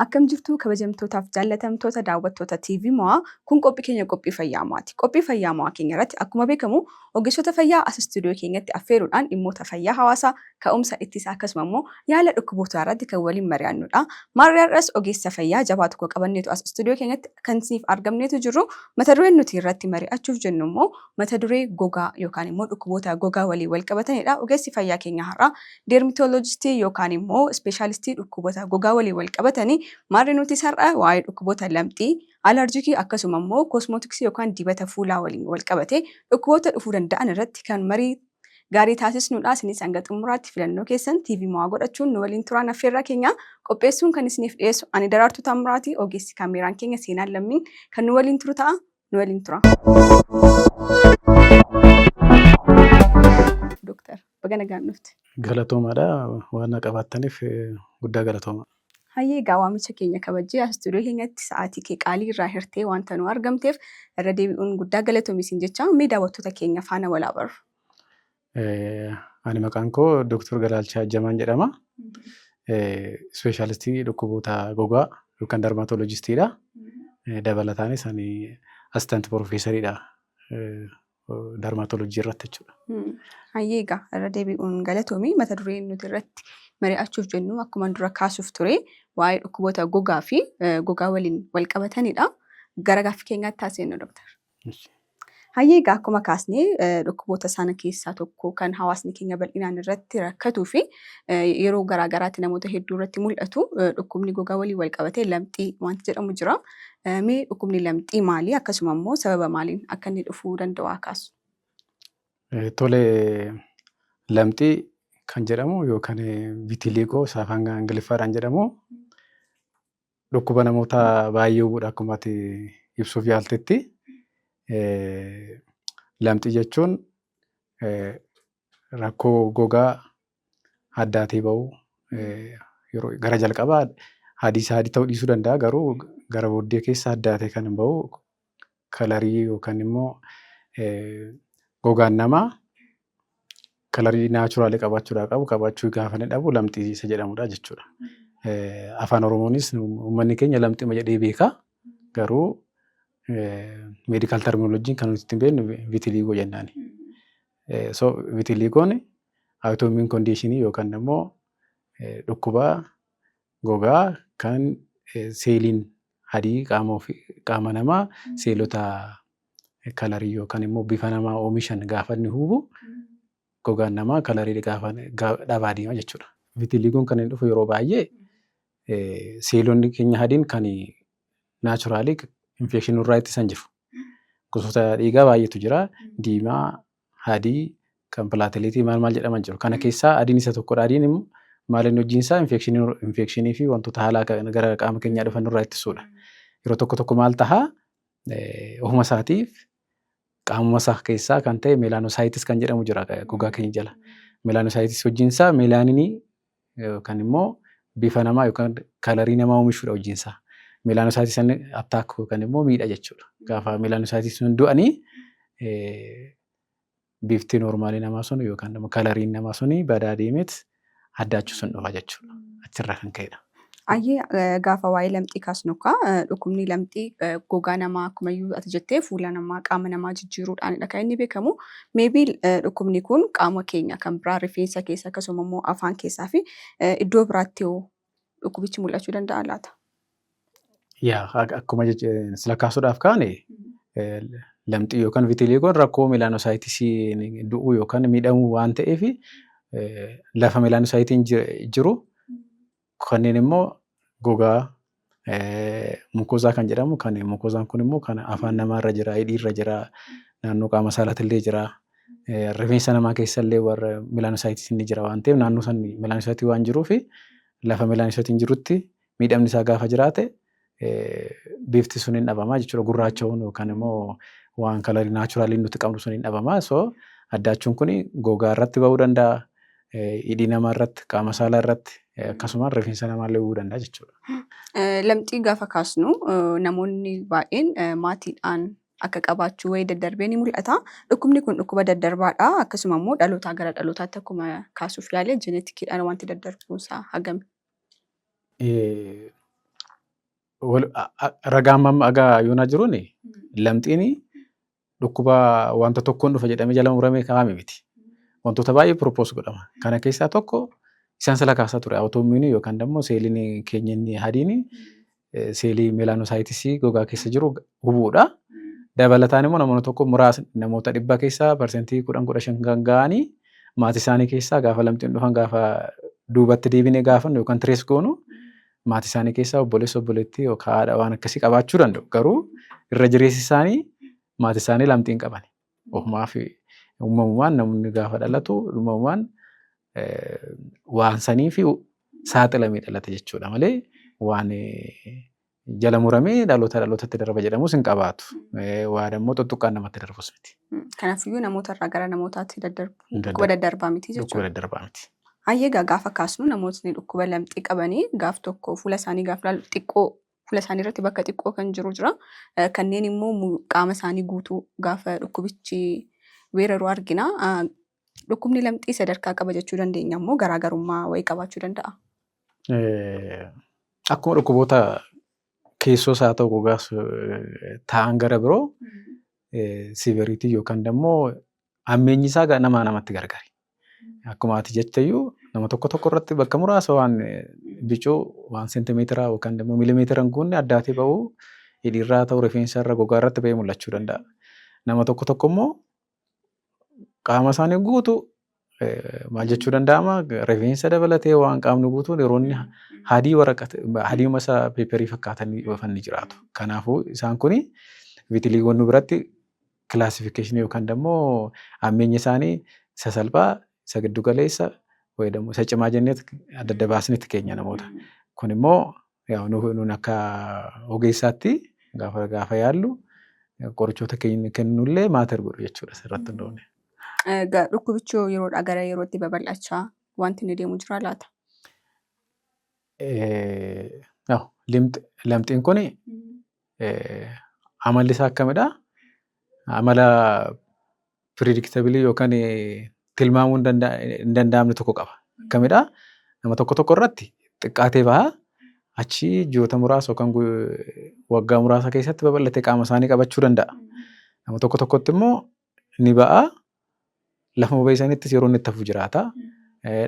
Akkam jirtu kabajamtootaaf jaallatamtoota daawwattoota TV Mo'aa kun qophii keenya qophii fayyaa mo'aati. Qophii fayyaa mo'aa keenya irratti akkuma beekamu ogeessota fayyaa as istuudiyoo keenyatti affeeruudhaan dhimmoota fayyaa hawaasaa ka'umsa ittisaa akkasuma immoo yaala dhukkubootaa irratti kan waliin mari'annudha. Mari'arras ogeessa fayyaa jabaa tokko qabanneetu as istuudiyoo keenyatti kan isiniif argamneetu jirru. Mata dureen nuti irratti mari'achuuf jennu immoo mata duree gogaa yookaan immoo dhukkuboota gogaa waliin wal qabatanidha. Ogeessi fayyaa keenya har'aa deermitooloojistii yookaan immoo ispeeshaalistii dhukkuboota gogaa waliin wal qabatanii maarri nuti sar'a waa'ee dhukkuboota lamxii, alerjikii akkasuma immoo koosmootiksii yookaan dibata fuulaa waliin wal qabatee dhukkuboota dhufuu danda'an irratti kan marii gaarii taasisnudha. Isinis hanga xumuraatti filannoo keessan TV Mo'aa godhachuun nu waliin turaan affeerraa keenya qopheessuun kan isiniif dhiyeessu ani Daraartuu Taamiraati. Ogeessi kaameraan keenya Seenaan Lammiin kan nu waliin turu ta'a. Nu waliin tura. Dooktar baga nagaan dhufte. Galatoomaadha waan qabaattaniif guddaa galatooma. Hayyee egaa waamicha keenya kabajjee as istuudiyoo keenyatti sa'aatii kee qaalii irraa hirtee wanta nu argamteef irra deebi'uun guddaa galatoomisin jecha mee daawwattoota keenya faana walaa barru. Ani maqaan koo Dooktar Galaalchaa Jamaan jedhama. Ispeeshaalistii dhukkuboota gogaa yookaan darmaatooloojistiidha. Dabalataanis ani asistaantii piroofeesariidha. Darmaatooloojii irratti jechuudha. Hayyee egaa irra deebi'uun galatoomi mata dureen nuti irratti mari'achuuf jennu akkuma dura kaasuuf ture waa'ee dhukkuboota gogaa fi gogaa waliin wal qabatanidha. Gara gaaffii keenyaatti taasisnu Dooktar. Hayyee egaa akkuma kaasnee dhukkuboota sana keessaa tokko kan hawaasni keenya bal'inaan irratti rakkatuu fi yeroo garaagaraatti namoota hedduu irratti mul'atu dhukkubni gogaa waliin wal qabatee lamxii wanti jedhamu jira. Mee dhukkubni lamxii maali? Akkasuma immoo sababa maaliin akka inni dhufuu danda'u kaasu? Tole lamxii kan jedhamu yookaan vitiliigoo afaan Ingiliffaadhaan jedhamu dhukkuba namoota baay'ee hubuudha akkuma ati ibsuuf yaaltetti. Lamxii jechuun rakkoo gogaa addaatee bahu yeroo gara jalqabaa adii ta'uu dhiisuu danda'a garuu gara booddee keessa addaatee kan bahu kalarii yookaan immoo gogaan namaa kalarii naachuraalii qabaachuu gaafa inni dhabu lamxii isa jedhamudha jechuudha. Afaan Oromoonis uummanni keenya lamxii jedhee beeka garuu meedikaal terminoloojiin kan nuti ittiin beeknu vitiliigoo jennaani. So vitiliigoon autoimmune conditionii yookaan immoo dhukkuba gogaa kan seeliin adii qaama namaa seelota kalarii yookaan immoo bifa namaa oomishan gaafa inni hubu gogaan namaa kalarii gaafa dhabaa deema jechuudha. Vitiliigoon kan inni dhufu yeroo baay'ee seelonni keenya adiin kan naachuraalii infekshinii irraa ittisan jiru. Gosoota dhiigaa baay'eetu jira. Diimaa, adii, kan pilaateleetii maal jedhaman jiru. Kana keessaa adiin isa tokkodha. Adiin immoo maaliin hojiinsaa infekshinii fi wantoota haalaa gara qaama keenyaa dhufan irraa ittisuudha. Yeroo tokko maal tahaa ofuma isaatiif qaamuma isaa keessaa kan ta'e meelaanoosaayitiis kan jedhamu jira gogaa keenya jala. Meelaanoosaayitiis hojiinsaa meelaaninii yookaan immoo bifa namaa yookaan kalarii namaa oomishuudha hojiinsaa. Meelaanoosaayitiis inni attaak yookaan immoo miidha jechuudha. Gaafa meelaanoosaayitiis sun du'anii bifti noormaalii namaa sun yookaan immoo kalariin namaa suni badaa deemeet addaachuu sun dhufa jechuudha. Achirraa kan ka'edha. Hayyee gaafa waa'ee lamxii kaasnuka dhukkubni lamxii gogaa namaa akkuma ati jettee fuula namaa qaama namaa jijjiiruudhaanidha kan inni beekamu. Meebii dhukkubni kun qaama keenya kan biraa rifeensa keessa akkasuma immoo afaan keessaa fi iddoo biraatti dhukkubichi mul'achuu danda'a laata? Akkuma sila kaasuudhaaf kaane lamxii yookaan vitiliigoon rakkoo meelaanoosaayitiisii du'uu yookaan miidhamuu waan ta'eef lafa meelaanoosaayitiiin jiru kanneen immoo gogaa mukoozaa kan jedhamu kan mukoozaan kun immoo kan afaan namaarra jira, hidhiirra jira, naannoo qaama saalatillee jira, rifeensa namaa keessallee warra meelaanoosaayitiis ni jira waan ta'eef naannoo san meelaanoosaayitiis waan jiruuf lafa meelaanoosaayitiiin jirutti miidhamni isaa gaafa jiraate bifti sun hin dhabamaa jechuudha. Gurraacha'uun yookaan immoo waan kalarii naachuraaliin nuti qabnu sun hin dhabamaa. So addaachuun kun gogaa irratti bahuu danda'a, hidhii namaa irratti, qaama saalaa irratti, akkasumaan rifeensa namaallee hubuu danda'a jechuudha. Lamxii gaafa kaasnu namoonni baay'een maatiidhaan akka qabaachuu wayii daddarbee ni mul'ata. Dhukkubni kun dhukkuba daddarbaadha. Akkasuma immoo dhalootaa gara dhalootaatti akkuma kaasuuf yaale jeenetikiidhaan wanti daddarbuunsaa hagami? Ragaan agaa yoonaa jiruun lamxiin dhukkuba wanta tokkoon dhufa jedhamee jala muramee kaa'ame miti. Wantoota baay'ee propose godhama. Kana keessaa tokko isaan sala kaasaa ture autoimmuunii yookaan immoo seeliin keenya inni adiin seelii meelaanoosaayitiisii gogaa keessa jiru hubuudha. Dabalataan immoo namoota tokko muraasni namoota 100 keessaa parsentii 10-15 kan ga'anii maatii isaanii keessaa gaafa lamxiin dhufan gaafa duubatti deebinee gaafannu yookaan tirees goonu maatii isaanii keessaa obboleessa obboleettii yookaan haadha waan akkasii qabaachuu danda'u. Garuu irra jireessi isaanii maatii isaanii lamxiin qaban. Ofumaa fi uumamumaan namni gaafa dhalatu uumamumaan waan sanii fi saaxilamee dhalate jechuudha malee waan jala muramee dhalootatti darba jedhamus hin qabaatu. Waan immoo tuttuqqaan namatti darbus miti. Kanaafuu namoota irraa gara namootaatti dhukkuba daddarbaa miti jechuudha. Dhukkuba daddarbaa miti. Hayyeegaa gaafa kaasnu namootni dhukkuba lamxii qabanii gaaf tokko fuula isaanii gaafa ilaalu xiqqoo fuula isaanii irratti bakka xiqqoo kan jiru jira. Kanneen immoo qaama isaanii guutuu gaafa dhukkubichi weeraru argina. Dhukkubni lamxii sadarkaa qaba jechuu dandeenya immoo garaagarummaa wayii qabaachuu danda'a. Akkuma dhukkuboota keessoo isaa ta'u gogaas ta'an gara biroo siiveriitii yookaan immoo hammeenyi isaa namaa namatti gargari. Akkuma ati jetteyyuu nama tokko irratti bakka muraasa waan bicuu waan seentimeetiraa yookaan immoo miilimeetiran guunne addaatee ba'uu hidhiirraa ta'u rifeensa irra gogaa irratti ba'ee mul'achuu danda'a. Nama tokko immoo qaama isaanii guutuu maal jechuu danda'ama rifeensa dabalatee waan qaamni guutuun yeroo inni hadii masa peeperii fakkaatanii dhufanii jiraatu. Kanaafuu isaan kuni vitiliiwwan biratti kilaasifikeeshinii yookaan immoo hammeenya isaanii isa salphaa isa giddu galeessa fayyadamu isa cimaa jennee adda adda baasnetti keenya namoota. Kun immoo nuun akka ogeessaatti gaafa yaallu qorichoota kennullee maatir godhu jechuudha asirratti hundoofne. Dhukkubichi yeroodhaa gara yerootti babal'achaa wanti inni deemu jira laata? Lamxiin kun amalli isaa akkamidha? Amala predictabilii yookaan tilmaamuu hin danda'amne tokko qaba. Akkamidha? Nama tokko irratti xiqqaatee baha. Achi ji'oota muraasa yookaan waggaa muraasa keessatti babal'atee qaama isaanii qabachuu danda'a. Nama tokkotti immoo ni ba'a. Lafa bobeessanittis yeroo inni itti hafu jiraata.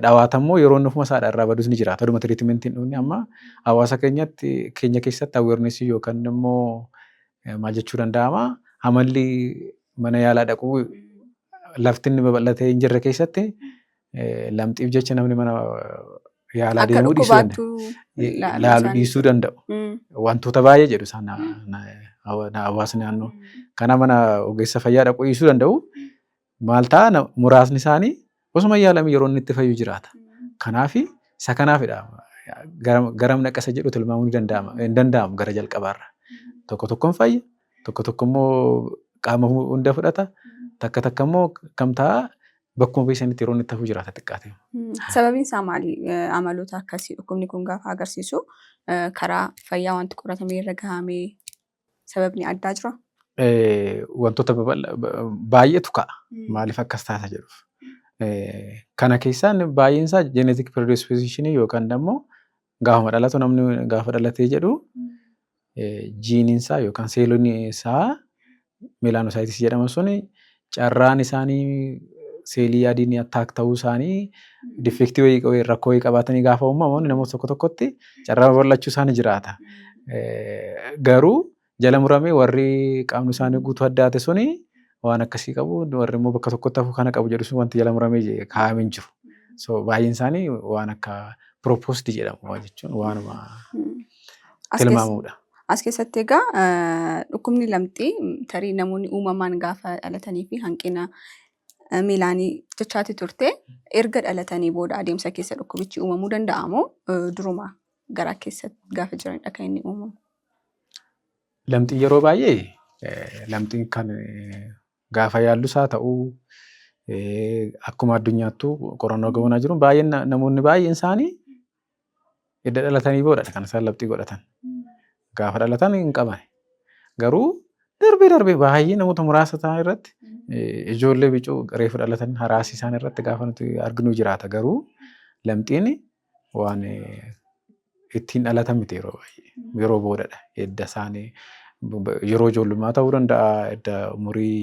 Dhawaata immoo yeroo inni ofuma isaadhaa irraa badus ni jiraata. Aduma tiriitimentiin dhufni amma hawaasa keenya keessatti aweernesii yookaan immoo maal jechuu danda'ama. Amalli mana yaalaa dhaquu lafti inni babal'atee hin jirre keessatti lamxiif jecha namni mana yaalaa deemuu dhiisuu danda'u. Wantoota baay'ee jedhu isaan hawaasni naannoo. Kana mana ogeessa fayyaa dhaquu dhiisuu danda'u. Maal ta'a muraasni isaanii osuma yaalame yeroo inni itti fayyu jiraata. Kanaaf isa kanaafidha garam naqasa jedhu tilmaamuu hin danda'amu gara jalqabaarra. Tokko fayya tokko immoo qaama hunda fudhata takka immoo kam ta'a bakkuma beeksanitti yeroo inni itti hafu jiraata xiqqaate. Sababiin isaa maali? Amaloota akkasii dhukkubni kun gaafa agarsiisu karaa fayyaa wanti qoratamee irra gahamee sababni addaa jira? Wantoota baay'eetu ka'a. Maaliif akkas taasa jedhuuf. Kana keessaan baay'een isaa genetic predisposition yookaan immoo gaafuma dhalatu namni gaafa dhalatee jedhu jiiniin isaa yookaan seelonni isaa meelaanoosaayitiis jedhama suni carraan isaanii seelii adiin attaak ta'uu isaanii difektii wayii rakkoo wayii qabaatanii gaafa uumaman namoota tokkotti carraa babal'achuu isaanii jiraata. Garuu jala muramee warri qaamni isaanii guutuu addaate suni waan akkasii qabu warri immoo bakka tokkotti hafu kana qabu jedhu sun wanti jala muramee kaa'amee hin jiru. So baay'een isaanii waan akka proposed jedhamu jechuun waanuma tilmaamudha. As keessatti egaa dhukkubni lamxii tarii namoonni uumamaan gaafa dhalatanii fi hanqina miilaanii jechaati turte erga dhalatanii booda adeemsa keessa dhukkubichi uumamuu danda'amoo duruma garaa keessatti gaafa jiranidha kan inni uumamu? Lamxiin yeroo baay'ee lamxiin kan gaafa yaallus haa ta'uu akkuma addunyaattuu qorannoo gabaanaa jiru baay'een namoonni baay'een isaanii edda dhalatanii boodadha kan isaan labxii godhatan. Gaafa dhalatan hin qaban. Garuu darbee baay'ee namoota muraasa ta'an irratti ijoollee bicuu reefu dhalatan haraasii isaan irratti gaafa nuti arginu jiraata. Garuu lamxiin waan ittiin dhalatan miti yeroo baay'ee. Yeroo boodadha. Edda isaanii yeroo ijoollummaa ta'uu danda'a, edda umurii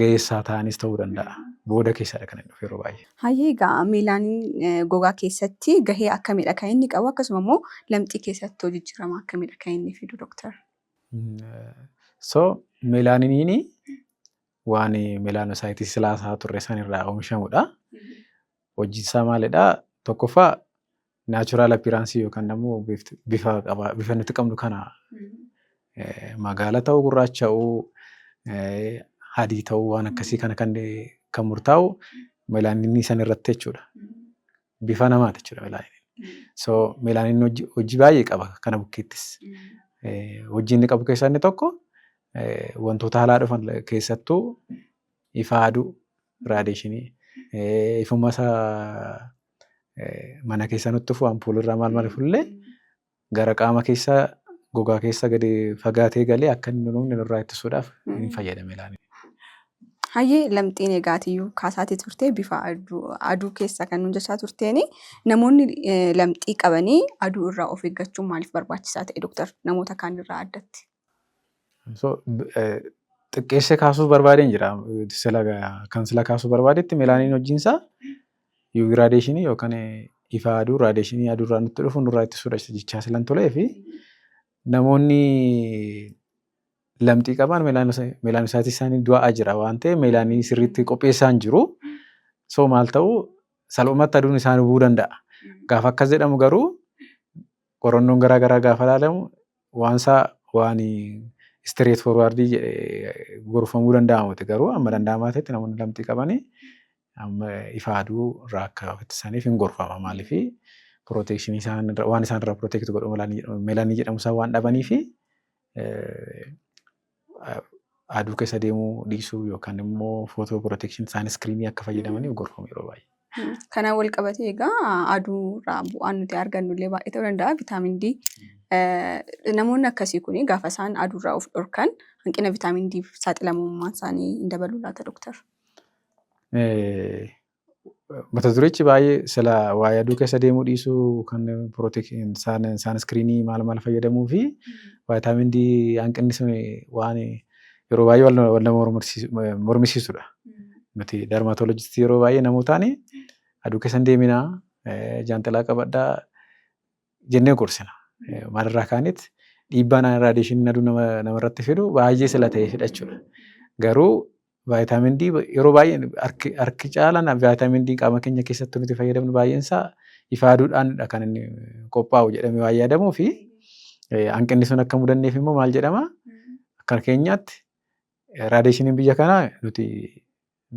ga'eessaa ta'anis ta'uu danda'a. Booda keessadha kan inni dhufu yeroo baay'ee. Hayyee egaa meelaaniin gogaa keessatti gahee akkamiidha kan inni qabu? Akkasuma immoo lamxii keessatti jijjiirama akkamiidha kan inni fidu Dooktar? Meelaaniiniin waan meelaanoosaayitiis silaasaa turre san irraa oomishamudha. Hojiin isaa maalidhaa? Tokkoffaa naachuraal appiiraansii yookaan immoo bifa nuti qabnu kana magaala ta'uu, gurraacha ta'uu, adii ta'uu waan akkasii kana kan murtaa'u meelaaniinii san irratti jechuudha. Bifa namaati jechuudha meelaaniiniin. Meelaaniiniin hojii baay'ee qaba kana bukkeettis. Hojii inni qabu keessaa inni tokko wantoota alaa dhufan keessattuu ifa aduu, raadiyeeshinii, ifummaa isaa mana keessa nutti dhufu ampuulirraa maal fullee gara qaama keessaa gogaa keessa gadi fagaatee galee akka inni nuufne nurraa ittisuudhaaf ni fayyada meelaaniin. Hayyee lamxiin egaatiyyuu kaasaatii turtee bifa aduu keessa kan nuun jechaa turteeni namoonni lamxii qabanii aduu irraa of eeggachuun maaliif barbaachisaa ta'e Dooktar namoota kaan irraa addatti? Xiqqeessee kaasuu barbaadeen jira. Kan sila kaasuu barbaadetti meelaaniin hojiinsaa UV raadiyeeshinii yookaan ifa aduu raadiyeeshinii aduurraa nutti dhufu nurraa ittisuudha jechaa silan tolee fi namoonni lamxii qaban meelaanosaayitiis isaanii du'aa jira waan ta'eef meelaanii sirriitti qopheessaa hin jiru. Maal ta'uu salphumatti aduun isaanii bu'uu danda'a. Gaafa akkas jedhamu garuu qorannoon garaagaraa gaafa ilaalamu waan istireet foorwaardii gorfamuu danda'amuti. Garuu amma danda'amaa ta'etti namoonni lamxii qabanii ifa aduu irraa akka ittisaniif hin gorfama. Maaliif pirooteekshinii waan isaan irraa pirooteekti godhu meelaanii jedhamu isaan waan dhabanii fi aduu keessa deemuu dhiisuu yookaan immoo footoo pirooteekshinii saaniskiriinii akka fayyadamaniif gorfamu yeroo baay'ee. Kanaan wal qabatee egaa aduurraa bu'aan nuti argannu illee baay'ee ta'uu danda'a. Vitaamin D namoonni akkasii kun gaafa isaan aduurraa of dhorkan hanqina vitaamin D saaxilamummaan isaanii hin dabaluu laata Dooktar? Mata durichi baay'ee sila waa'ee aduu keessa deemuu dhiisuu kan pirooteekshinii saaniskiriinii maal fayyadamuu fi vitaamin D hanqinni sun waan yeroo baay'ee wal nama mormisiisudha. Nuti dermaatoolojistii yeroo baay'ee namootaan aduu keessa hin deeminaa, jaanxilaa qabadhaa jennee gorsina. Maalirraa kaanitti dhiibbaan raadiyeeshiniin aduu namarratti fidu baay'ee sila ta'eefidha jechuudha. Garuu Vaayitaamin D yeroo baay'ee harki caalaan vaayitaamin D qaama keenya keessatti nuti fayyadamnu baay'een isaa ifa aduudhaanidha kan inni qophaa'u jedhamee waa yaadamuu fi hanqinni sun akka mudanneef immoo maal jedhama akka keenyaatti raadiyeeshiniin biyya kanaa nuti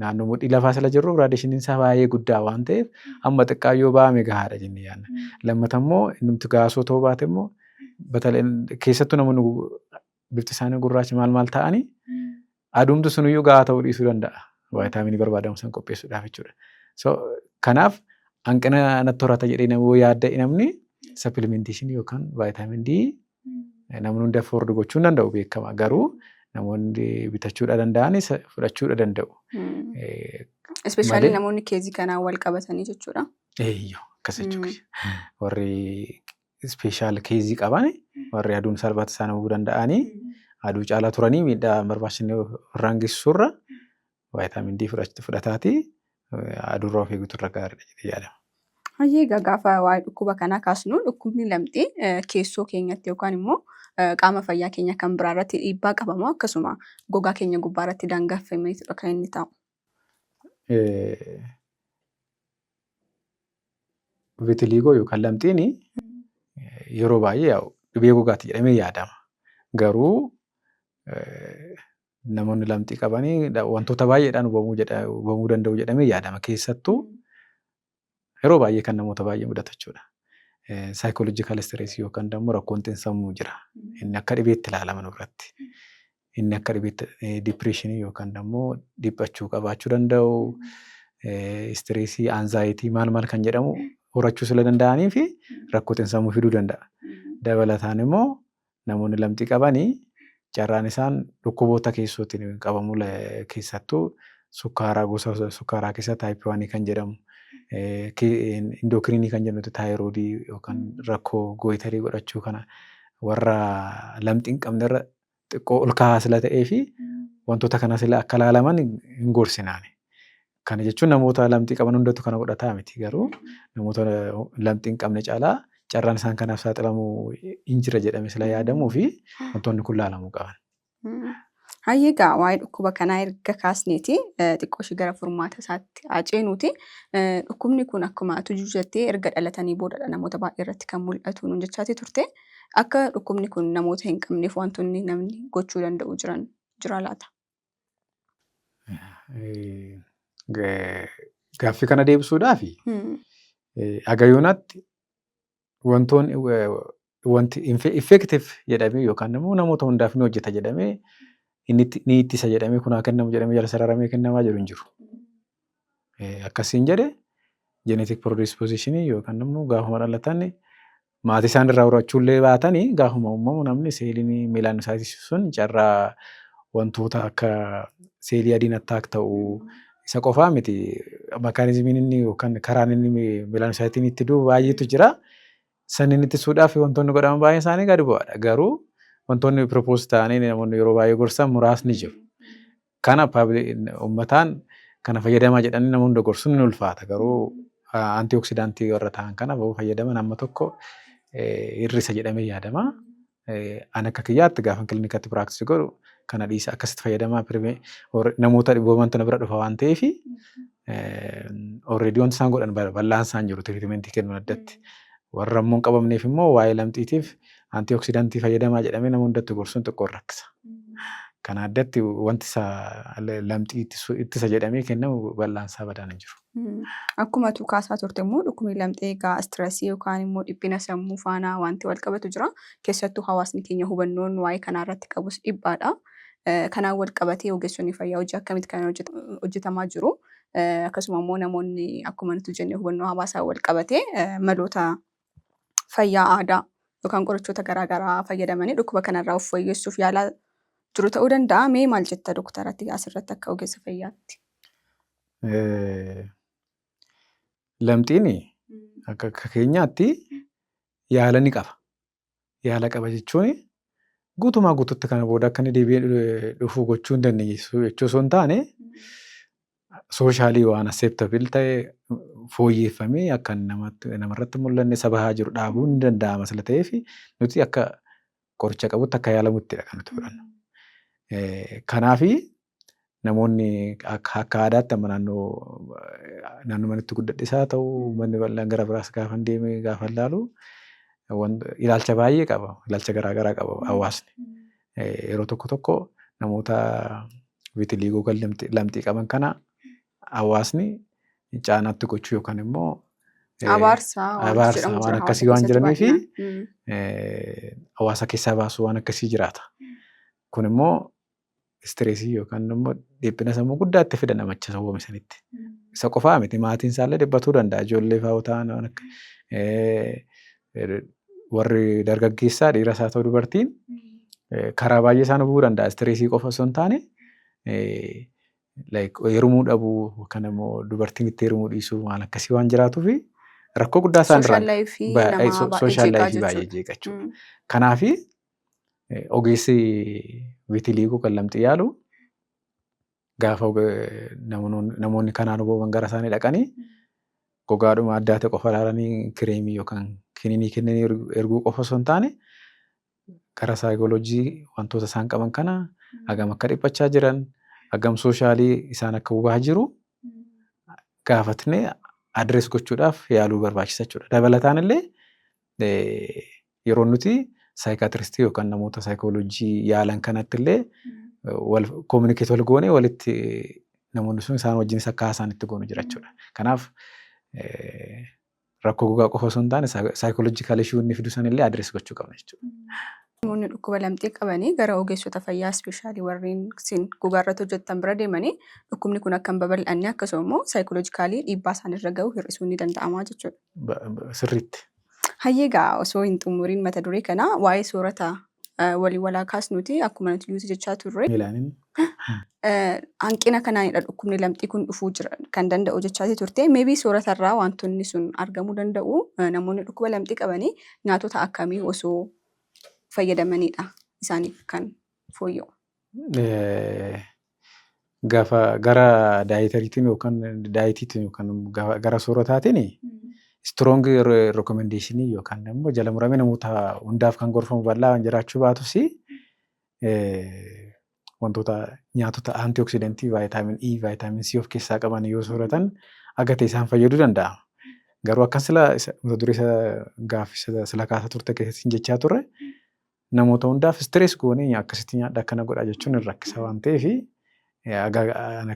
naannoo mudhii lafaa sila jirru raadiyeeshiniin isaa baay'ee guddaa waan ta'eef amma xiqqaa yoo ba'ame gahaadha jennee yaadna. Lammata immoo nuti gaasoo ta'uu baate immoo keessattuu namoonni bifti isaanii gurraachi maal ta'anii aduumtu sunuyyuu gahaa ta'uu dhiisuu danda'a. Vaayitaaminii barbaadamu san qopheessuudhaaf jechuudha. Kanaaf hanqina natti horata jedhee namuu yaadda namni sapilimenteeshinii yookaan vaayitaamin D namni hundi affoordi gochuu hin danda'u beekama. Garuu namoonni bitachuudha danda'anii fudhachuudha danda'u. Ispeeshaalii namoonni keezii kanaan wal qabatanii jechuudha. Eeyyoo akkas jechuudha. Warri ispeeshaal keezii qaban warri aduun salphaatti isaan hubuu danda'anii aduu caalaa turanii miidhaa barbaachisne irraan geessisurra vaayitaamin D fudhataatii aduurraa of eeguutu irra gaariidha jedhee yaadama. Hayyee gaafa waa'ee dhukkuba kanaa kaasnu dhukkubni lamxii keessoo keenyatti yookaan immoo qaama fayyaa keenya kan biraa irratti dhiibbaa qabamu akkasuma gogaa keenya gubbaa irratti daangeffameetudha kan inni ta'u. Vitiliigoo yookaan lamxiin yeroo baay'ee dhibee gogaatti jedhamee yaadama. Garuu namoonni lamxii qabanii wantoota baay'eedhaan hubamuu danda'u jedhamee yaadama. Keessattuu yeroo baay'ee kan namoota baay'ee mudatu jechuudha. Saayikooloojikaal istireesii yookaan immoo rakkoon xiinsammuu jira. Inni akka dhibeetti ilaalaman irratti. Inni akka dhibeetti dipireeshinii yookaan immoo dhiphachuu qabaachuu danda'u. Istireesii, aanzaayitii maal kan jedhamu horachuu sila danda'anii fi rakkootiin sammuu fiduu danda'a. Dabalataan immoo namoonni lamxii qabanii carraan isaan dhukkuboota keessootiin qabamu keessattuu sukkaaraa gosa sukkaaraa keessa taayipii 1 kan jedhamu indookirinii kan jennutu taayiroodii yookaan rakkoo gooyitarii godhachuu kana warra lamxii hin qabnerra xiqqoo ol ka'aa sila ta'ee fi wantoota kana sila akka ilaalaman hin gorsinaani. Kana jechuun namoota lamxii qaban hundatu kana godhataa miti garuu namoota lamxii hin qabne caalaa carraan isaan kanaaf saaxilamuu hin jira jedhame sila yaadamuu fi wantoonni kun ilaalamuu qaban. Hayyeegaa waa'ee dhukkuba kanaa erga kaasneeti xiqqoo ishee gara furmaata isaatti haceenuti. Dhukkubni kun akkuma atu jettee erga dhalatanii boodadha namoota baay'ee irratti kan mul'atu nuun jechaati turte. Akka dhukkubni kun namoota hin qabneef wantoonni namni gochuu danda'u jira laata? Gaaffii kana deebisuudhaaf agayyoonatti wanti effective jedhamee yookaan immoo namoota hundaaf ni hojjeta jedhamee ni ittisa jedhamee kun haa kennamu jedhamee jala sararamee kennamaa jiru hin jiru. Akkasiin jedhe genetic predisposition yookaan immoo gaafuma dhalatan maatii isaan irraa horachuullee baatanii gaafuma uumamu namni seeliin meelaanoosaayitiis sun carraa wantoota akka seelii adiin attaak ta'u isa qofaa miti makaanizimiin inni yookaan karaan inni meelaanoosaayitiin itti du'u baay'eetu jira. Sanni ittisuudhaaf wantoonni godhaman baay'een isaanii gadi bu'aadha. Garuu wantoonni propose ta'anii namoonni yeroo baay'ee gorsan muraasni jiru. Kana uummataan kana fayyadamaa jedhanii nama hunda gorsuun ni ulfaata. Garuu antioksidaantii warra ta'an kana fayyadaman amma tokko hir'isa jedhamee yaadama. Ani akka kiyyaatti gaafa kilinikatti piraaktisii godhu kana dhiisa akkasitti fayyadamaa namoota dhiboomantu na bira dhufa waan ta'eef already wanti isaan godhan bal'aan isaan jiru tiriitimentii kennuun addatti. Warra immoo hin qabamneef immoo waa'ee lamxiitiif antioksidaantii fayyadamaa jedhamee nama hundatti gorsuun xiqqoo rakkisa. Kana addatti wanti lamxii ittisa jedhamee kennamu bal'aan isaa badaan hin jiru. Akkuma tu kaasaa turte immoo dhukkubni lamxii egaa istireesii yookaan immoo dhiphina sammuu faana wanti wal qabatu jira. Keessattuu hawaasni keenya hubannoon waa'ee kanaa irratti qabus dhiphaadha. Kanaan wal qabatee ogeessonni fayyaa hojii akkamitti kan hojjetamaa jiru. Akkasuma immoo namoonni akkuma nuti jennee hubannoo hawaasaa wal qabatee maloota fayyaa aadaa yookaan qorichoota garaagaraa fayyadamanii dhukkuba kanarraa of fayyeessuuf yaalaa jiru ta'uu danda'a. Mee maal jetta dooktaratti asirratti akka ogeessa fayyaatti? Lamxiin akka keenyaatti yaala ni qaba. Yaala qaba jechuun guutumaa guututti kana booda akka inni deebi'ee dhufuu gochuu hin dandeessu jechuu osoo hin taane sooshaali waan acceptable ta'e fooyyeffamee akka namarratti mul'anne sabahaa jiru dhaabuu ni danda'ama sila ta'eef nuti akka qoricha qabutti akka yaalamuttidha kan nuti fudhannu. Kanaafi namoonni akka aadaatti amma naannoo manitti guddadhisaa ta'u manni bal'aan gara biraas gaafa deeme gaafa ilaalu ilaalcha baay'ee qaba. Ilaalcha garaagaraa qaba hawaasni. Yeroo tokko tokko namoota vitiliigoo kan lamxii qaban kana hawaasni caanaatti gochuu yookaan immoo abaarsaa waan akkasii waan jiranii fi hawaasa keessaa baasuu waan akkasii jiraata. Kun immoo istireesii yookaan immoo dhiphina sammuu guddaa itti fida namicha sawwame sanitti. Isa qofaa miti maatiin isaallee dhibbatuu danda'a. Ijoollee fa'aa ta'an waan akka warri dargaggeessaa dhiiras haa ta'u dubartiin karaa baay'ee isaan hubuu danda'a. Istireesii qofa osoo hin taane heerumuu dhabuu yookaan immoo dubartiin itti heerumuu dhiisuu waan akkasii waan jiraatuuf rakkoo guddaa isaan sooshaal laayifii baay'ee jeeqachuudha. Kanaafi ogeessi vitiliigoo kan lamxii yaalu gaafa namoonni kanaan hubaman gara isaanii dhaqanii gogaadhuma addaa ta'e qofa ilaalanii kireemii yookaan kiniinii kennanii erguu qofa osoo hin taane gara saayikooloojii wantoota isaan qaban kana hagam akka dhiphachaa jiran hagam sooshalii isaan akka hubaa jiru gaafatnee adrees gochuudhaaf yaaluu barbaachisa jechuudha. Dabalataan illee yeroo nuti saayikaatiristii yookaan namoota saayikooloojii yaalan kanatti illee kominikeet wal goonee walitti namoonni sun isaan wajjinis akka haasaan itti goonu jira jechuudha. Kanaaf rakkoo gogaa qofa osoo hin taane saayikooloojikaal ishuu inni fidu sanillee adrees gochuu qabna jechuudha. Namoonni dhukkuba lamxii qabanii gara ogeessota fayyaa ispeeshaalii warreen gogaarratti hojjetan bira deemanii dhukkubni kun akka hin babal'anne akkasuma immoo saayikooloojikaalii dhiibbaa isaanirra gahu hir'isuun ni danda'ama jechuudha. Sirriitti. Hayyeegaa osoo hin xumuriin mata duree kana waa'ee soorata walii walaa kaasnuti akkuma nuti yuuti jechaa turre. Hanqina kanaanidha dhukkubni lamxii kun dhufuu kan danda'u jechaa turte. Meebii sooratarraa wantoonni sun argamuu danda'u. Namoonni dhukkuba lamxii qabanii nyaatota akkamii osoo fayyadamanidha isaaniif kan fooyya'u. Gaafa gara daayitariitiin yookaan gara soorataatiin strong recommendation yookaan immoo jala muramee namoota hundaaf kan gorfamu bal'aa waan jiraachuu baatus wantoota nyaatota antioksidantii vaayitaamin E, vaayitaamin C of keessaa qaban yoo sooratan akka ta'e isaan fayyaduu danda'a. Garuu akka mata duree gaaffii sila kaasaa turte keessatti jechaa turre namoota hundaaf stress goonee akkasitti nyaadha akkana godha jechuun hin rakkisa waan ta'eef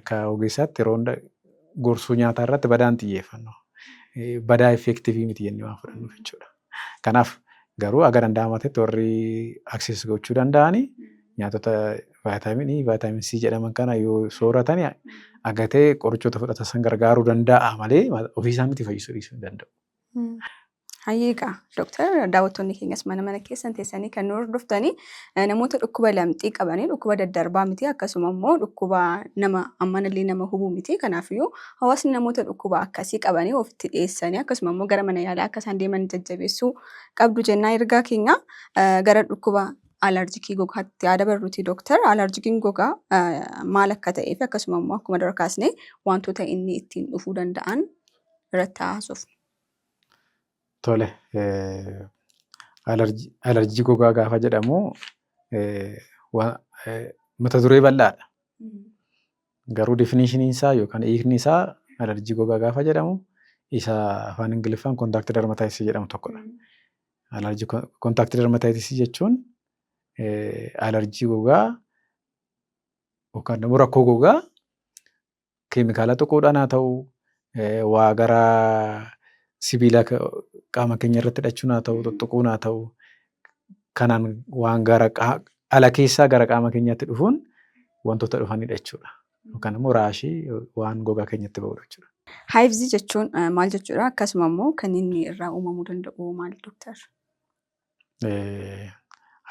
akka ogeessaatti yeroo hunda gorsuu nyaataa irratti badaan xiyyeeffannoo. Badaa effektiivii miti jennee waan fudhannuuf jechuudha. Kanaaf garuu aga danda'amaatti warri aksees gochuu danda'anii nyaatota vaayitaamin E, vaayitaamin C jedhaman kana yoo sooratan agatee qorichoota fudhatan san gargaaruu danda'a malee ofii isaa miti fayyisuu dhiisuu hin danda'u. Hayyeegaa Dooktar daawwattoonni keenyas mana keessan teessanii kan nu hordoftanii namoota dhukkuba lamxii qabanii dhukkuba daddarbaa miti akkasuma immoo dhukkuba ammallee nama hubuu miti. Kanaafiyyuu hawaasni namoota dhukkuba akkasii qabanii ofitti dhiyeessanii akkasuma immoo gara mana yaalaa akka isaan deeman jajjabeessuu qabdu jennaa ergaa keenya gara dhukkuba alarjikii gogaatti yaada barruuti Dooktar. Alarjikiin gogaa maal akka ta'ee fi akkasuma immoo akkuma dura kaasne wantoota inni ittiin dhufuu danda'an irratti haasofna. Tole, alarjii gogaa gaafa jedhamu mata duree bal'aadha. Garuu definishiniin isaa yookaan hiikni isaa alarjii gogaa gaafa jedhamu isa afaan Ingiliffaan kontaaktii dermataayitis jedhamu tokkodha. Alarjii kontaaktii dermataayitis jechuun alarjii gogaa yookaan immoo rakkoo gogaa keemikaala tuquudhaan haa ta'u waa gara sibiila qaama keenya irratti hidhachuun haa ta'u tuttuquun haa ta'u kanaan waan gara ala keessaa gara qaama keenyaatti dhufuun wantoota dhufanidha jechuudha. Yookaan immoo raashii waan gogaa keenyatti ba'udha jechuudha. Haayivzii jechuun maal jechuudha? Akkasuma immoo kan inni irraa uumamuu danda'u maal Dooktar?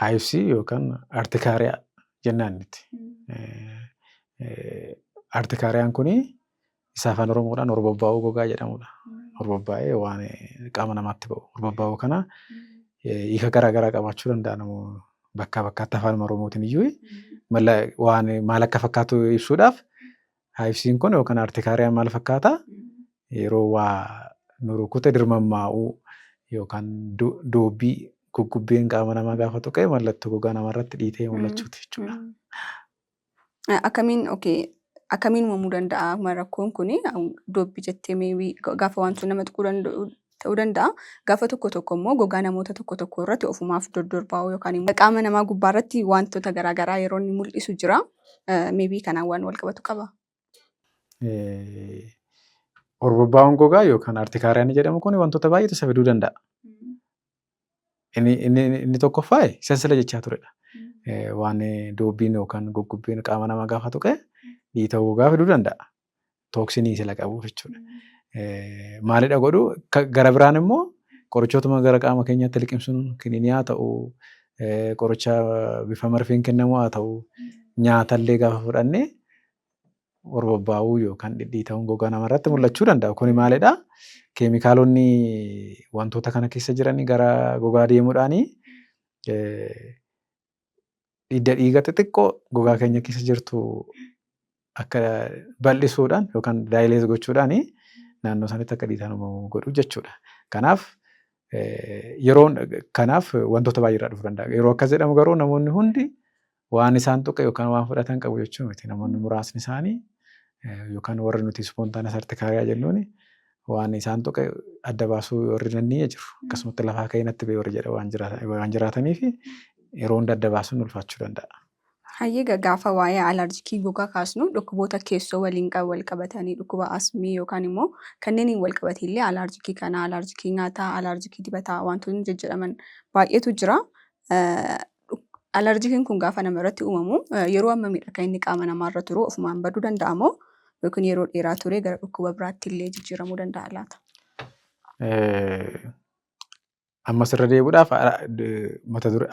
Haayivzii yookaan artikaariyaa jennaan miti. Artikaariyaan kuni isa afaan Oromoodhaan horbobbaa'uu gogaa jedhamudha. Horbobbaa'ee waan qaama namaatti ba'u. Horbobbaa'uu kana hiika garaagaraa qabaachuu danda'a bakkaa bakkaatti afaan Oromootiin iyyuu waan maal akka fakkaatu ibsuudhaaf haayivziin kun yookaan artikaariyaan maal fakkaata yeroo waa nu rukute dirmammaa'uu yookaan doobbii guggubbeen qaama namaa gaafa tuqe mallattoo gogaa namarratti dhiitee mul'achuuti jechuudha. Akkamiin uumamuu danda'a rakkoon kuni doobbii jettee gaafa wantoota nama tuquu ta'uu danda'a. Gaafa tokko tokko immoo gogaa namoota tokko tokko irratti ofumaaf dodorbaa'uu yookaan immoo qaama namaa gubbaarratti wantoota garaagaraa yeroo inni mul'isu jira. Meebii kanaan waan wal qabatu qaba. Horbobbaa'uun gogaa yookaan artikaariyaan jedhamu kun wantoota baay'eetu isa fiduu danda'a. Inni tokkoffaa sensila jechaa turedha. Waan doobbiin yookaan guggubbeen qaama namaa gaafa tuqe dhiita'uu gogaa fiduu danda'a. Tooksinii sila qabuuf jechuudha. Maalidha godhu gara biraan immoo qorichootuma gara qaama keenyaatti liqimsuun kiniinii haa ta'u qoricha bifa marfeen kennamu haa ta'u nyaatallee gaafa fudhannee horbobbaa'uu yookaan dhidhiita'uun gogaa namarratti mul'achuu danda'a. Kuni maalidha? Keemikaalonni wantoota kana keessa jiranii gara gogaa deemuudhaanii hidda dhiiga xixiqqoo gogaa keenya keessa jirtu akka bal'isuudhaan yookaan daayilees gochuudhaanii naannoo sanitti akka dhiitaan uumamu godhu jechuudha. Kanaaf wantoota baay'eerraa dhufuu danda'a. Yeroo akkas jedhamu garuu namoonni hundi waan isaan tuqe yookaan waan fudhatan qabu jechuu miti. Namoonni muraasni isaanii yookaan warri nuti ispoontaanaa artikaariyaa jennuun waan isaan tuqe adda baasuu warri dandeenye jiru. Akkasumatti lafaa ka'ee natti ba'e warri jedha waan jiraataniif yeroo hunda adda baasuun ulfaachuu danda'a. Hayyeega gaafa waa'ee alarjikii gogaa kaasnu dhukkuboota keessoo waliin wal qabatanii dhukkuba asmii yookaan immoo kanneen wal qabatillee alarjikii kanaa, alarjikii nyaataa, alarjikii dibataa wantoonni jijjiiraman baay'eetu jira. Alarjiin kun gaafa namarratti uumamu yeroo ammamiidha kan inni qaama namaarra turu ofumaan baduu danda'a moo yookiin yeroo dheeraa turee gara dhukkuba biraatti illee jijjiiramuu danda'a laata? Ammas irra deebi'uudhaaf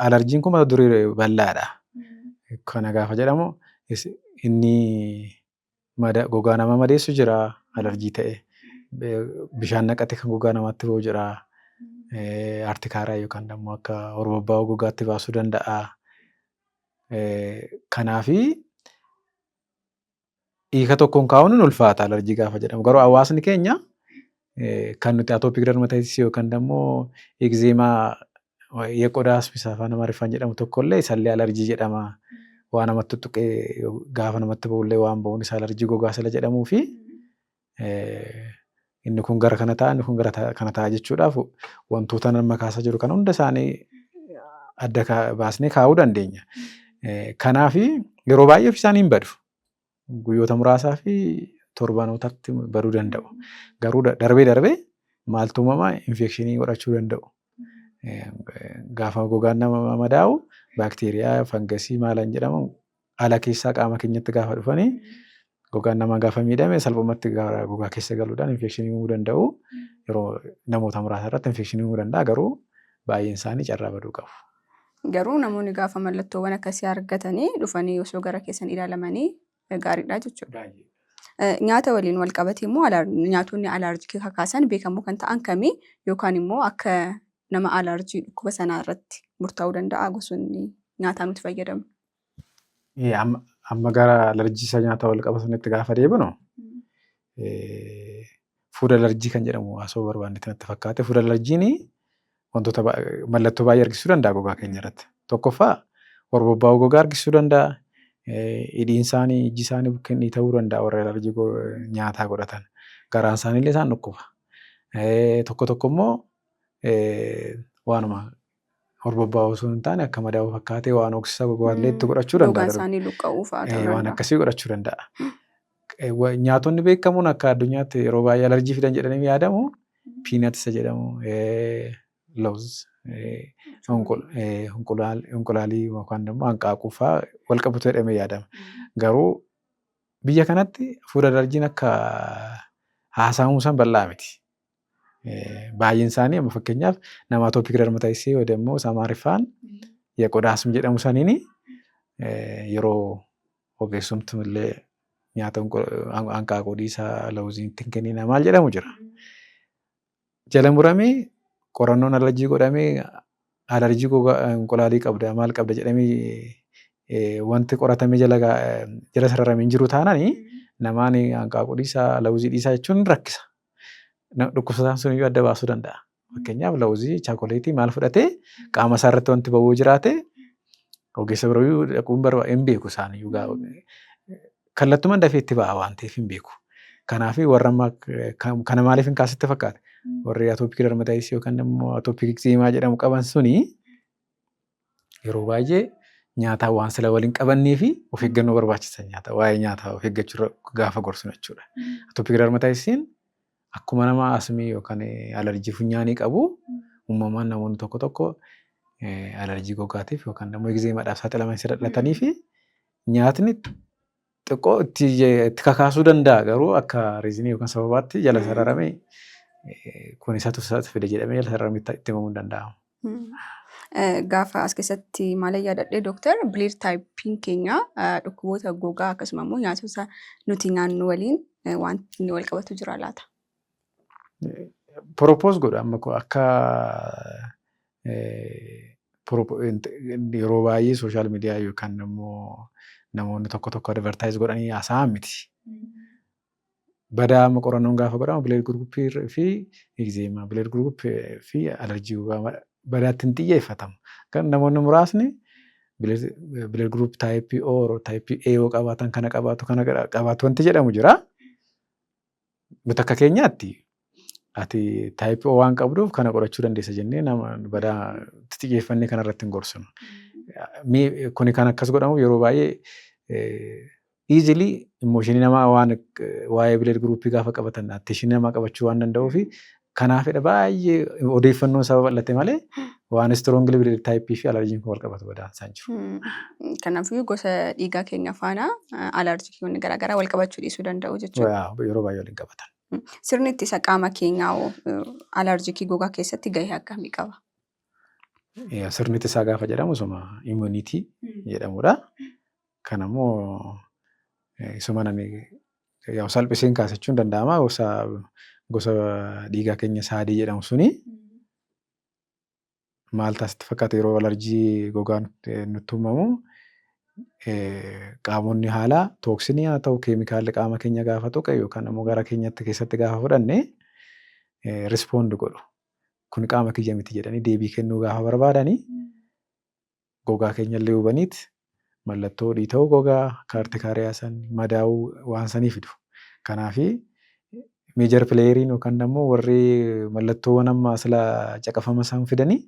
alarjiin kun mata duree bal'aadha. Kana gaafa jedhamu inni gogaa nama madeessu jira alarjii ta'e. Bishaan naqate kan gogaa namaatti bu'u jira. Artikaaraa yookaan immoo akka horbobbaa gogaatti baasuu danda'a. Kanaafi hiika tokkoon kaa'uun ni ulfaata alarjii gaafa jedhamu. Garuu hawaasni keenya kan nuti atoopik dermataayitiis yookaan immoo egzeemaa qodaa haspisa afaan Amaariffaan jedhamu tokkollee isallee alarjii jedhama. Waan namatti tuqee gaafa namatti ba'ullee waan ba'uun isaa alarjii gogaa sala jedhamuu fi inni kun gara kana ta'a inni kun gara kana ta'a jechuudhaaf wantoota nama kaasaa jiru kana hunda isaanii adda baasnee kaa'uu dandeenya. Kanaaf yeroo baay'ee of isaanii hin badu. Guyyoota muraasaa fi torbaanotatti baduu danda'u. Garuu darbee maaltu uumamaa infekshinii godhachuu danda'u. Gaafa gogaan nama madaa'u baakteeriyaa fangasii maalan jedhamu ala keessaa qaama keenyatti gaafa dhufanii gogaan nama gaafa miidhame salphumatti gogaa keessa galuudhaan infekshinii uumuu danda'u. Yeroo namoota muraasa irratti infekshinii uumuu danda'a garuu baay'een isaanii carraa baduu qabu. Garuu namoonni gaafa mallattoowwan akkasii argatanii dhufanii osoo gara keessan ilaalamanii gaariidha jechuudha. Nyaata waliin wal qabatee immoo nyaatonni alarjii kakaasan beekamoo kan ta'an kamii yookaan immoo akka nama alarjii dhukkuba sanaa irratti murtaa'uu danda'a gosoonni nyaataa nuti fayyadamu. Amma gara alarjii isa nyaata wal qabatanitti gaafa deebinu fuud alarjii kan jedhamu haasoo barbaannetti natti fakkaate. Fuud alarjiin wantoota mallattoo baay'ee argisuu danda'a gogaa keenya irratti. Tokkoffaa horbobbaa gogaa argisuu danda'a. Hidhiin isaanii ijji isaanii bukkeen ta'uu danda'a warra alarjii nyaataa godhatan. Garaan isaaniillee isaan dhukkuba. Tokko immoo waanuma horbobbaa osoo hin taane akka madaa'uu fakkaatee waan oksisaa gogaallee itti godhachuu danda'a. Gogaan isaanii luqqa'uu fa'aa ta'uu danda'a. Waan akkasii godhachuu danda'a. Nyaatonni beekamoon akka addunyaatti yeroo baay'ee alarjii fidan jedhanii yaadamu piinat isa jedhamu lawuz Unqulaalii yookaan immoo hanqaaquu fa'aa wal qabatu jedhamee yaadama. Garuu biyya kanatti fuud alarjiin akka haasa'amu san bal'aa miti. Baay'een isaanii amma fakkeenyaaf nama atoopik dermataayitiis yookaan immoo Amaariffaan qodaa haspisa jedhamu saniin yeroo ogeessumtu illee nyaata hanqaaquu dhiisaa lawuziin ittiin kennina maal jedhamu jira. Jala muramee qorannoon alarjii godhamee alarjii unqulaalii qabda maal qabda jedhamee wanti qoratamee jala sararamee hin jiru taananii namaan hanqaaquu dhiisaa lawuzii dhiisaa jechuun rakkisa. Dhukkubsataan sun iyyuu adda baasuu danda'a. Fakkeenyaaf lawuzii chaakoleetii maal fudhatee qaama isaa irratti wanti ba'uu jiraate ogeessa biroo dhaquun hin beeku isaaniyyuu kallattumaan dafee itti ba'a waan ta'eef hin beeku. Kanaaf warra kana maaliif hin kaasitti fakkaate? Warri atoopik dermataayitiis yookaan immoo atoopik egzeemaa jedhamu qaban suni yeroo baay'ee nyaataa waan sila waliin qabannee fi of eeggannoo barbaachisan nyaata. Waa'ee nyaataa of eeggachuu gaafa gorsinu jechuudha. Atoopik dermataayitiisiin akkuma nama asmii yookaan alarjii funyaanii qabu uumamaan namoonni tokko alarjii gogaatiif yookaan immoo egzeemaadhaaf saaxilaman isa dadhatanii fi nyaatni xiqqoo itti kakaasuu danda'a garuu akka riizinii yookaan sababaatti jala sararamee kun isatu fide jedhamee jala sararamee itti himamuu hin danda'amu. Gaafa as keessatti maal yaadadhee dooktar bileed taayipiin keenya dhukkuboota gogaa akkasuma immoo nyaatota nuti nyaannu waliin wanti inni wal qabatu jira laata? Propose godha amma akka yeroo baay'ee sooshaal miidiyaa yookaan immoo namoonni tokko advertise godhanii haasa'an miti. Badaa amma qorannoon gaafa godhamu bileed guruupii fi egzeemaa bileed guruupii fi alarjii badaatti hin xiyyeeffatamu. Kan namoonni muraasni bileed guruupii taayipii O taayipii A yoo qabaatan kana qabaatu wanti jedhamu jira. Mutta akka keenyaatti ati taayipii O waan qabduuf kana godhachuu dandeessa jennee nama badaa xiyyeeffannee kanarratti hin gorsinu. Kuni kan akkas godhamu yeroo baay'ee easily emotionii namaa waan waa'ee bileed guruupii gaafa qabatan attention namaa qabachuu waan danda'uu fi Kanaafidha baay'ee odeeffannoo sababa bal'ate malee waan strongly bleeding type fi allergiin kun wal qabatu badaan jiru. Kanaafuu gosa dhiigaa keenya faana allergiiwwan garaagaraa wal qabachuu dhiisuu danda'u jechuudha. Yeroo baay'ee waliin qabatan. Sirni ittisa qaama keenyaa allergii gogaa keessatti gahee akkamii qaba? Sirni ittisaa gaafa jedhamu suma immunity jedhamudha. Kanammoo isuma nani salphiseen kaasachuun danda'ama. Gosa dhiigaa keenya saadii jedhamu suni maal taasisti fakkaata yeroo allergii gogaan nutti uumamu qaamonni haala tooksinii haa ta'u keemikaalli qaama keenya gaafa tuqe yookaan immoo gara keenyatti keessatti gaafa fudhanne rispoond godhu. Kun qaama kiyya miti jedhanii deebii kennuu gaafa barbaadanii gogaa keenya illee hubaniit mallattoo dhiita'uu gogaa kaartikaariyaa san madaa'uu waan sanii fidu. Kanaafi meejar pileeyeriin yookaan immoo warri mallattoowwan amma asila caqafama san fidanii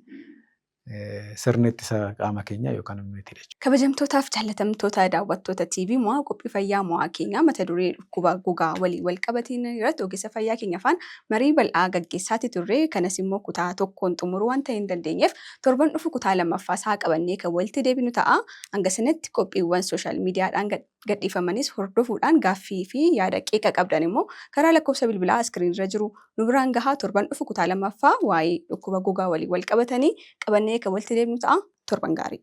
sirni ittisa qaama keenyaa yookaan immunity jechuudha. Kabajamtootaaf jaallatamtoota daawwattoota TV mo'aa qophii fayyaa mo'aa keenyaa mata duree dhukkuba gogaa walii wal qabatiin irratti ogeessa fayyaa keenya afaan marii bal'aa gaggeessaati turre. Kanas immoo kutaa tokkoon xumuruu waan ta'e hin dandeenyeef torban dhufu kutaa lammaffaa isaa qabannee kan walitti deebinu ta'a. Hanga sanatti qophiiwwan sooshaal miidiyaadhaan gadhiifamanis hordofuudhaan gaaffii fi yaada qeeqa qabdan immoo karaa lakkoofsa bilbilaa iskiriin irra jiru nu biraan gahaa. Torban dhufu kutaa lammaffaa waa'ee dhukkuba gogaa walii wal qabatanii qabannee kan walitti deebinu ta'a. Torban gaarii.